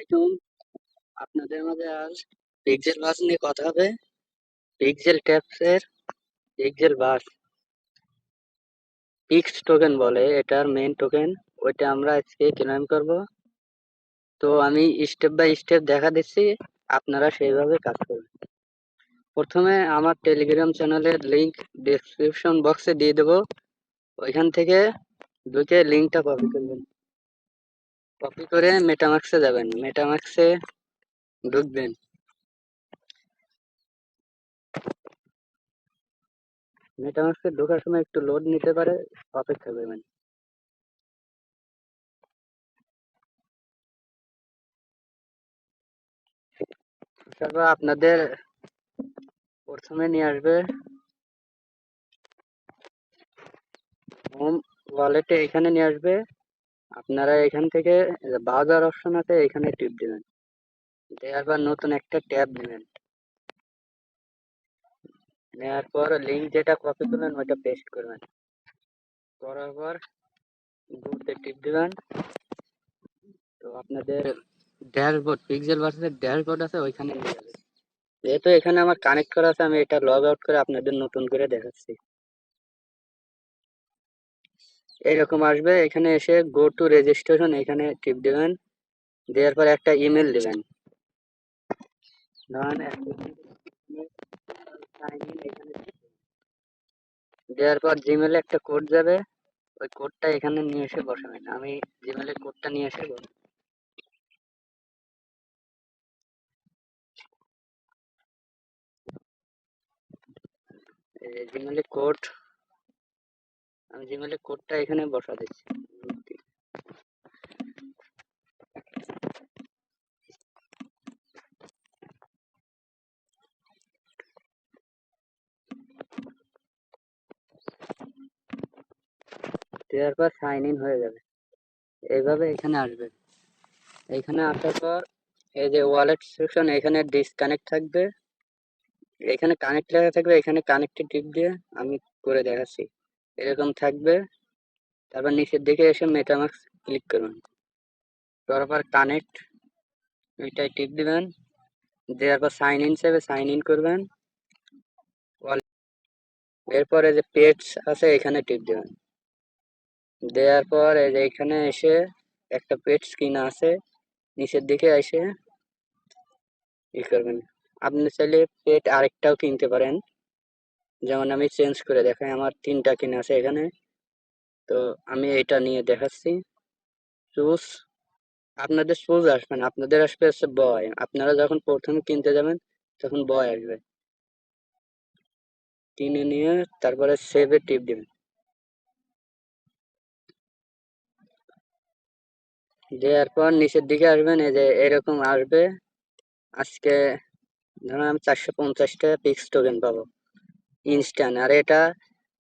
আলাইকুম। আপনাদের মাঝে আজ পিক্সেল বাস নিয়ে কথা হবে। পিক্সেল ট্যাবস এর পিক্সেল বাস পিক্স টোকেন বলে, এটার মেইন টোকেন। ওইটা আমরা আজকে ক্লেম করব। তো আমি স্টেপ বাই স্টেপ দেখা দিচ্ছি, আপনারা সেইভাবে কাজ করবেন। প্রথমে আমার টেলিগ্রাম চ্যানেলের লিংক ডেসক্রিপশন বক্সে দিয়ে দেবো। ওইখান থেকে ঢুকে লিংকটা কপি করবেন। কপি করে মেটামাক্সে যাবেন, মেটামাক্সে ঢুকবেন। মেটামাক্সে ঢোকার সময় একটু লোড নিতে পারে, অপেক্ষা করবেন। তারপর আপনাদের প্রথমে নিয়ে আসবে হোম ওয়ালেটে, এখানে নিয়ে আসবে। আপনারা এখান থেকে ব্রাউজার অপশন আছে, এখানে টিপ দিবেন। দেওয়ার পর নতুন একটা ট্যাব নেবেন। নেওয়ার পর লিঙ্ক যেটা কপি করবেন ওইটা পেস্ট করবেন। করার পর গ্রুপে টিপ দিবেন। তো আপনাদের ড্যাশবোর্ড, পিক্সেল ভার্সের ড্যাশবোর্ড আছে, ওইখানে নিয়ে যাবে। যেহেতু এখানে আমার কানেক্ট করা আছে, আমি এটা লগ আউট করে আপনাদের নতুন করে দেখাচ্ছি। এইরকম আসবে। এখানে এসে গো টু রেজিস্ট্রেশন, এখানে টিপ দিবেন। দেওয়ার পর একটা ইমেল দিবেন। ধরেন দেওয়ার পর জিমেলে একটা কোড যাবে, ওই কোডটা এখানে নিয়ে এসে বসাবেন। আমি জিমেলের কোডটা নিয়ে এসে বসাবো। জিমেলের কোড, আমি জিমেলের কোডটা এখানে বসা দিচ্ছি। দেওয়ার পর সাইন ইন হয়ে যাবে। এইভাবে এখানে আসবে। এখানে আসার পর এই যে ওয়ালেট সেকশন, এখানে ডিসকানেক্ট থাকবে, এখানে কানেক্ট লেখা থাকবে, এখানে কানেক্টে টিপ দিয়ে আমি করে দেখাচ্ছি। এরকম থাকবে। তারপর নিচের দিকে এসে মেটামাস্ক ক্লিক করবেন। করার পর কানেক্ট, এটাই টিপ দিবেন। দেওয়ার পর সাইন ইন হিসেবে সাইন ইন করবেন। এরপরে যে পেজস আছে, এখানে টিপ দিবেন। দেওয়ার পর এই যে এখানে এসে একটা পেজ স্ক্রিন আছে, নিচের দিকে এসে ই করবেন। আপনি চাইলে পেট আরেকটাও কিনতে পারেন, যেমন আমি চেঞ্জ করে দেখাই। আমার 3টা কিনা আছে এখানে, তো আমি এটা নিয়ে দেখাচ্ছি। চুজ, আপনাদের চুজ আসবে না, আপনাদের আসবে হচ্ছে বয়। আপনারা যখন প্রথমে কিনতে যাবেন তখন বয় আসবে। কিনে নিয়ে তারপরে সেভে টিপ দিবেন। দেওয়ার পর নিচের দিকে আসবেন, এই যে এরকম আসবে। আজকে ধরুন আমি 450 টাকা পিক্স টোকেন পাবো ইনস্ট্যান্ট। আর এটা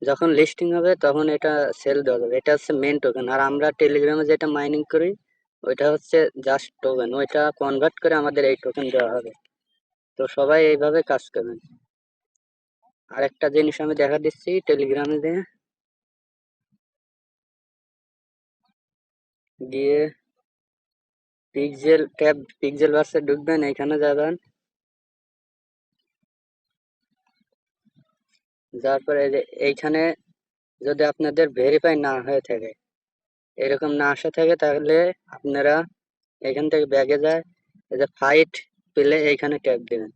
যখন লিস্টিং হবে তখন এটা সেল দেওয়া যাবে। এটা হচ্ছে মেন টোকেন। আর আমরা টেলিগ্রামে যেটা মাইনিং করি ওইটা হচ্ছে জাস্ট টোকেন, ওইটা কনভার্ট করে আমাদের এই টোকেন দেওয়া হবে। তো সবাই এইভাবে কাজ করবেন। আর একটা জিনিস আমি দেখা দিচ্ছি, টেলিগ্রামে গিয়ে পিক্সেল ট্যাব, পিক্সেল ভার্সে ঢুকবেন, এখানে যাবেন। যাওয়ার পরে এইখানে যদি আপনাদের ভেরিফাই না হয়ে থাকে, এরকম না আসা থাকে, তাহলে আপনারা এখান থেকে ব্যাগে যায় এই যে ফাইট পেলে এইখানে ট্যাপ দিবেন।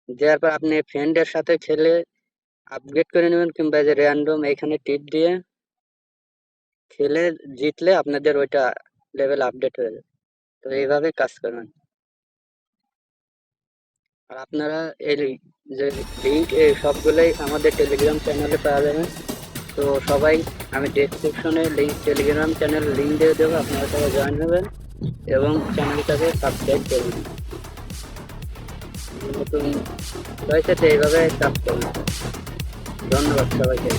দেওয়ার পর আপনি ফ্রেন্ডের সাথে খেলে আপগ্রেড করে নেবেন, কিংবা যে র্যান্ডম এখানে টিপ দিয়ে খেলে জিতলে আপনাদের ওইটা লেভেল আপডেট হয়ে যাবে। তো এইভাবে কাজ করবেন। আর আপনারা এই যে লিঙ্ক, এই সবগুলোই আমাদের টেলিগ্রাম চ্যানেলে পাওয়া যাবে। তো সবাই, আমি ডেসক্রিপশনে লিঙ্ক, টেলিগ্রাম চ্যানেল লিঙ্ক দিয়ে দেবো, আপনারা সবাই জয়েন হবেন এবং চ্যানেলটাকে সাবস্ক্রাইব করবেন। নতুন হয়েছে তো এইভাবে কাজ করবেন। ধন্যবাদ সবাইকে।